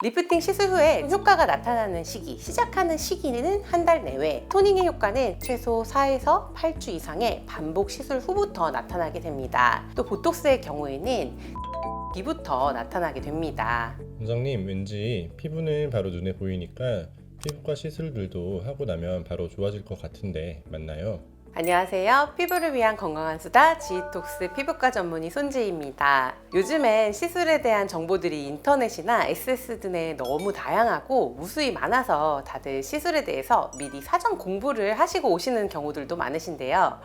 리프팅 시술 후에 효과가 나타나는 시기, 시작하는 시기는 한 달 내외, 토닝의 효과는 최소 4에서 8주 이상의 반복 시술 후부터 나타나게 됩니다. 또 보톡스의 경우에는 뒤부터 나타나게 됩니다. 원장님, 왠지 피부는 바로 눈에 보이니까 피부과 시술들도 하고 나면 바로 좋아질 것 같은데 맞나요? 안녕하세요. 피부를 위한 건강한 수다 지톡스 피부과 전문의 손지희입니다. 요즘엔 시술에 대한 정보들이 인터넷이나 SS 등에 너무 다양하고 무수히 많아서 다들 시술에 대해서 미리 사전 공부를 하시고 오시는 경우들도 많으신데요.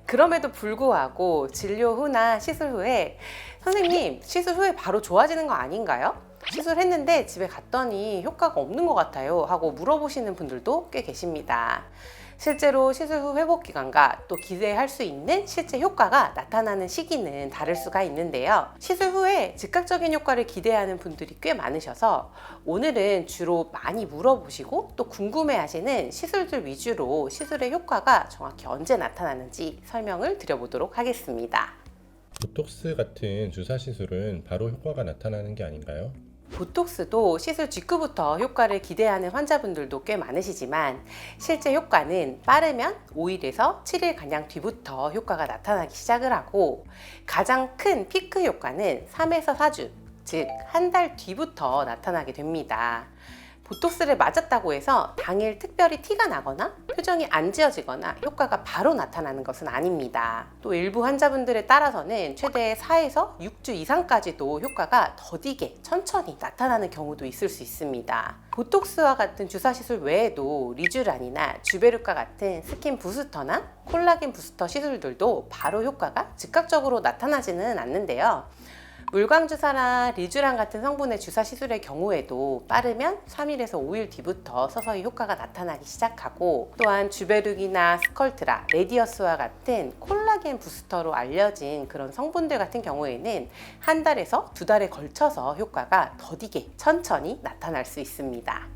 그럼에도 불구하고 진료 후나 시술 후에 선생님, 시술 후에 바로 좋아지는 거 아닌가요? 시술했는데 집에 갔더니 효과가 없는 것 같아요 하고 물어보시는 분들도 꽤 계십니다. 실제로 시술 후 회복 기간과 또 기대할 수 있는 실제 효과가 나타나는 시기는 다를 수가 있는데요. 시술 후에 즉각적인 효과를 기대하는 분들이 꽤 많으셔서 오늘은 주로 많이 물어보시고 또 궁금해하시는 시술들 위주로 시술의 효과가 정확히 언제 나타나는지 설명을 드려보도록 하겠습니다. 보톡스 같은 주사 시술은 바로 효과가 나타나는 게 아닌가요? 보톡스도 시술 직후부터 효과를 기대하는 환자분들도 꽤 많으시지만 실제 효과는 빠르면 5일에서 7일가량 뒤부터 효과가 나타나기 시작을 하고 가장 큰 피크 효과는 3에서 4주, 즉 한 달 뒤부터 나타나게 됩니다. 보톡스를 맞았다고 해서 당일 특별히 티가 나거나 표정이 안 지어지거나 효과가 바로 나타나는 것은 아닙니다. 또 일부 환자분들에 따라서는 최대 4에서 6주 이상까지도 효과가 더디게 천천히 나타나는 경우도 있을 수 있습니다. 보톡스와 같은 주사 시술 외에도 리쥬란이나 주베르과 같은 스킨 부스터나 콜라겐 부스터 시술들도 바로 효과가 즉각적으로 나타나지는 않는데요. 물광주사나 리쥬란 같은 성분의 주사 시술의 경우에도 빠르면 3일에서 5일 뒤부터 서서히 효과가 나타나기 시작하고 또한 주베룩이나 스컬트라, 레디어스와 같은 콜라겐 부스터로 알려진 그런 성분들 같은 경우에는 한 달에서 두 달에 걸쳐서 효과가 더디게 천천히 나타날 수 있습니다.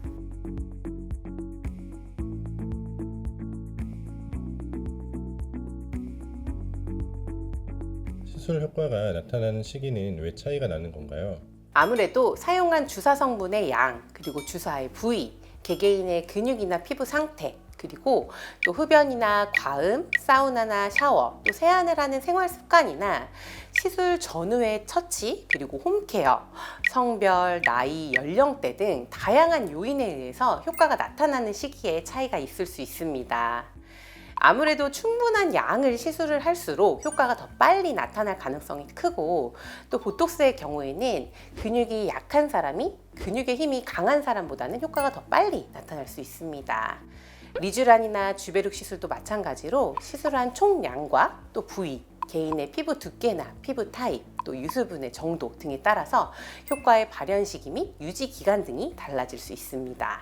시술 효과가 나타나는 시기는 왜 차이가 나는 건가요? 아무래도 사용한 주사 성분의 양, 그리고 주사의 부위, 개개인의 근육이나 피부 상태, 그리고 또 흡연이나 과음, 사우나나 샤워, 또 세안을 하는 생활 습관이나 시술 전후의 처치, 그리고 홈케어, 성별, 나이, 연령대 등 다양한 요인에 의해서 효과가 나타나는 시기에 차이가 있을 수 있습니다. 아무래도 충분한 양을 시술을 할수록 효과가 더 빨리 나타날 가능성이 크고 또 보톡스의 경우에는 근육이 약한 사람이 근육의 힘이 강한 사람보다는 효과가 더 빨리 나타날 수 있습니다. 리쥬란이나 주베룩 시술도 마찬가지로 시술한 총량과 또 부위, 개인의 피부 두께나 피부 타입, 또 유수분의 정도 등에 따라서 효과의 발현 시기 및 유지 기간 등이 달라질 수 있습니다.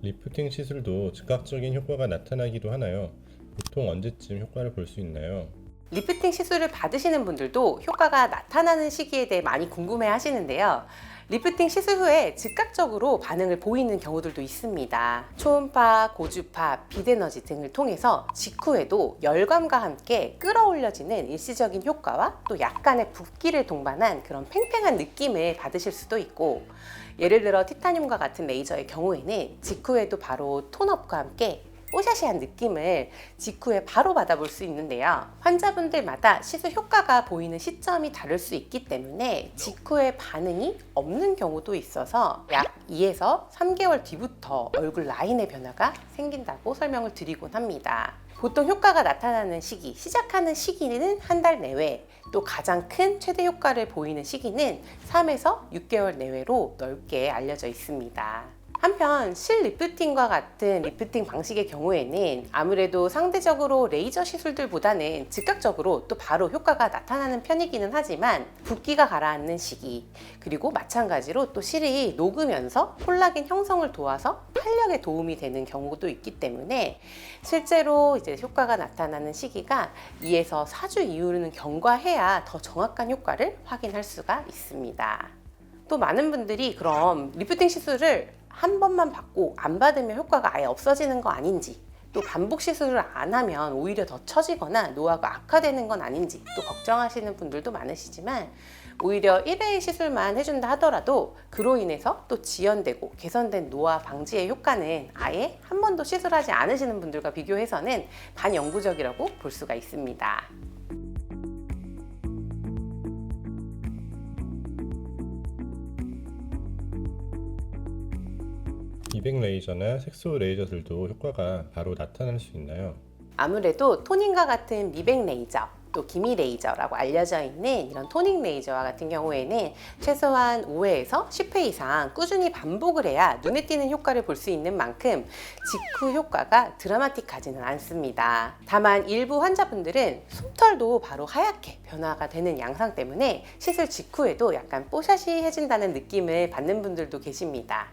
리프팅 시술도 즉각적인 효과가 나타나기도 하나요? 보통 언제쯤 효과를 볼 수 있나요? 리프팅 시술을 받으시는 분들도 효과가 나타나는 시기에 대해 많이 궁금해 하시는데요. 리프팅 시술 후에 즉각적으로 반응을 보이는 경우들도 있습니다. 초음파, 고주파, 빛에너지 등을 통해서 직후에도 열감과 함께 끌어올려지는 일시적인 효과와 또 약간의 붓기를 동반한 그런 팽팽한 느낌을 받으실 수도 있고 예를 들어 티타늄과 같은 레이저의 경우에는 직후에도 바로 톤업과 함께 뽀샤시한 느낌을 직후에 바로 받아볼 수 있는데요. 환자분들마다 시술 효과가 보이는 시점이 다를 수 있기 때문에 직후에 반응이 없는 경우도 있어서 약 2에서 3개월 뒤부터 얼굴 라인의 변화가 생긴다고 설명을 드리곤 합니다. 보통 효과가 나타나는 시기, 시작하는 시기는 한 달 내외, 또 가장 큰 최대 효과를 보이는 시기는 3에서 6개월 내외로 넓게 알려져 있습니다. 한편 실리프팅과 같은 리프팅 방식의 경우에는 아무래도 상대적으로 레이저 시술들보다는 즉각적으로 또 바로 효과가 나타나는 편이기는 하지만 붓기가 가라앉는 시기 그리고 마찬가지로 또 실이 녹으면서 콜라겐 형성을 도와서 탄력에 도움이 되는 경우도 있기 때문에 실제로 이제 효과가 나타나는 시기가 2에서 4주 이후로는 경과해야 더 정확한 효과를 확인할 수가 있습니다. 또 많은 분들이 그럼 리프팅 시술을 한 번만 받고 안 받으면 효과가 아예 없어지는 거 아닌지 또 반복 시술을 안 하면 오히려 더 처지거나 노화가 악화되는 건 아닌지 또 걱정하시는 분들도 많으시지만 오히려 1회 시술만 해준다 하더라도 그로 인해서 또 지연되고 개선된 노화 방지의 효과는 아예 한 번도 시술하지 않으시는 분들과 비교해서는 반영구적이라고 볼 수가 있습니다. 미백 레이저나 색소 레이저들도 효과가 바로 나타날 수 있나요? 아무래도 토닝과 같은 미백 레이저, 또 기미 레이저라고 알려져 있는 이런 토닝 레이저와 같은 경우에는 최소한 5회에서 10회 이상 꾸준히 반복을 해야 눈에 띄는 효과를 볼 수 있는 만큼 직후 효과가 드라마틱하지는 않습니다. 다만 일부 환자분들은 솜털도 바로 하얗게 변화가 되는 양상 때문에 시술 직후에도 약간 뽀샤시해진다는 느낌을 받는 분들도 계십니다.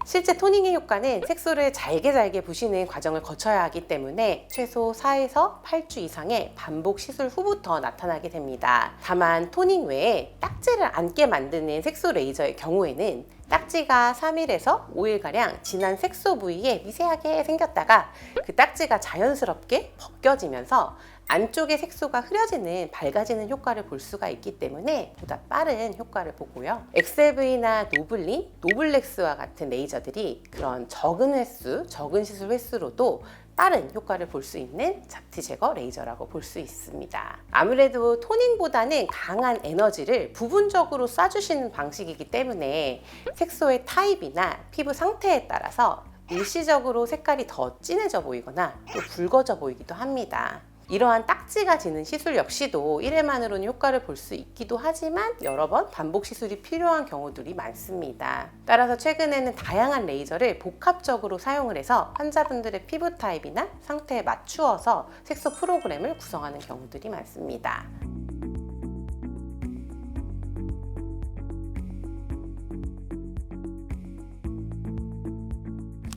실제 토닝의 효과는 색소를 잘게 부시는 과정을 거쳐야 하기 때문에 최소 4에서 8주 이상의 반복 시술 후부터 나타나게 됩니다. 다만 토닝 외에 딱지를 않게 만드는 색소 레이저의 경우에는 딱지가 3일에서 5일가량 진한 색소 부위에 미세하게 생겼다가 그 딱지가 자연스럽게 벗겨지면서 안쪽의 색소가 흐려지는 밝아지는 효과를 볼 수가 있기 때문에 보다 빠른 효과를 보고요. XLV나 노블린, 노블렉스와 같은 레이저들이 그런 적은 횟수, 적은 시술 횟수로도 빠른 효과를 볼 수 있는 잡티 제거 레이저라고 볼 수 있습니다. 아무래도 토닝보다는 강한 에너지를 부분적으로 쏴주시는 방식이기 때문에 색소의 타입이나 피부 상태에 따라서 일시적으로 색깔이 더 진해져 보이거나 또 붉어져 보이기도 합니다. 이러한 딱지가 지는 시술 역시도 1회만으로는 효과를 볼 수 있기도 하지만 여러 번 반복 시술이 필요한 경우들이 많습니다. 따라서 최근에는 다양한 레이저를 복합적으로 사용을 해서 환자분들의 피부 타입이나 상태에 맞추어서 색소 프로그램을 구성하는 경우들이 많습니다.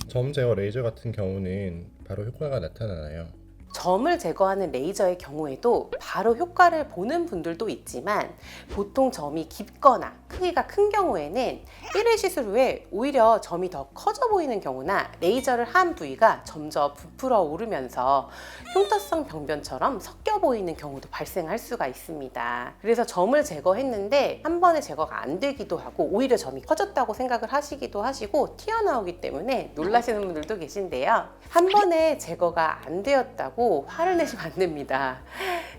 점 제거 레이저 같은 경우는 바로 효과가 나타나나요? 점을 제거하는 레이저의 경우에도 바로 효과를 보는 분들도 있지만 보통 점이 깊거나 크기가 큰 경우에는 1회 시술 후에 오히려 점이 더 커져 보이는 경우나 레이저를 한 부위가 점점 부풀어 오르면서 흉터성 병변처럼 섞여 보이는 경우도 발생할 수가 있습니다. 그래서 점을 제거했는데 한 번에 제거가 안 되기도 하고 오히려 점이 커졌다고 생각을 하시기도 하시고 튀어나오기 때문에 놀라시는 분들도 계신데요. 한 번에 제거가 안 되었다고 화를 내시면 안 됩니다.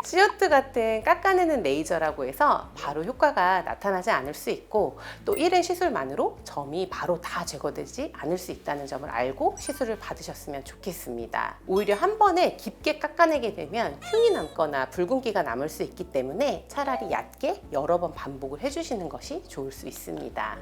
시어트 같은 깎아내는 레이저라고 해서 바로 효과가 나타나지 않을 수 있고 또 1회 시술만으로 점이 바로 다 제거되지 않을 수 있다는 점을 알고 시술을 받으셨으면 좋겠습니다. 오히려 한 번에 깊게 깎아내게 되면 흉이 남거나 붉은기가 남을 수 있기 때문에 차라리 얕게 여러 번 반복을 해주시는 것이 좋을 수 있습니다.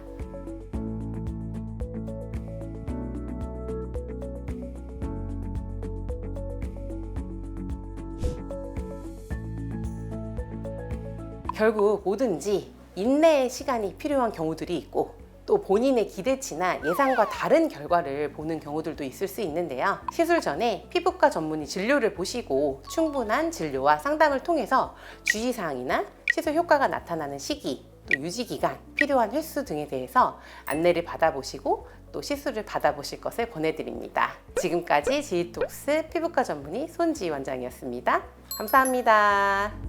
결국 뭐든지 인내의 시간이 필요한 경우들이 있고 또 본인의 기대치나 예상과 다른 결과를 보는 경우들도 있을 수 있는데요. 시술 전에 피부과 전문의 진료를 보시고 충분한 진료와 상담을 통해서 주의사항이나 시술 효과가 나타나는 시기, 또 유지기간, 필요한 횟수 등에 대해서 안내를 받아보시고 또 시술을 받아보실 것을 권해드립니다. 지금까지 지이톡스 피부과 전문의 손지희 원장이었습니다. 감사합니다.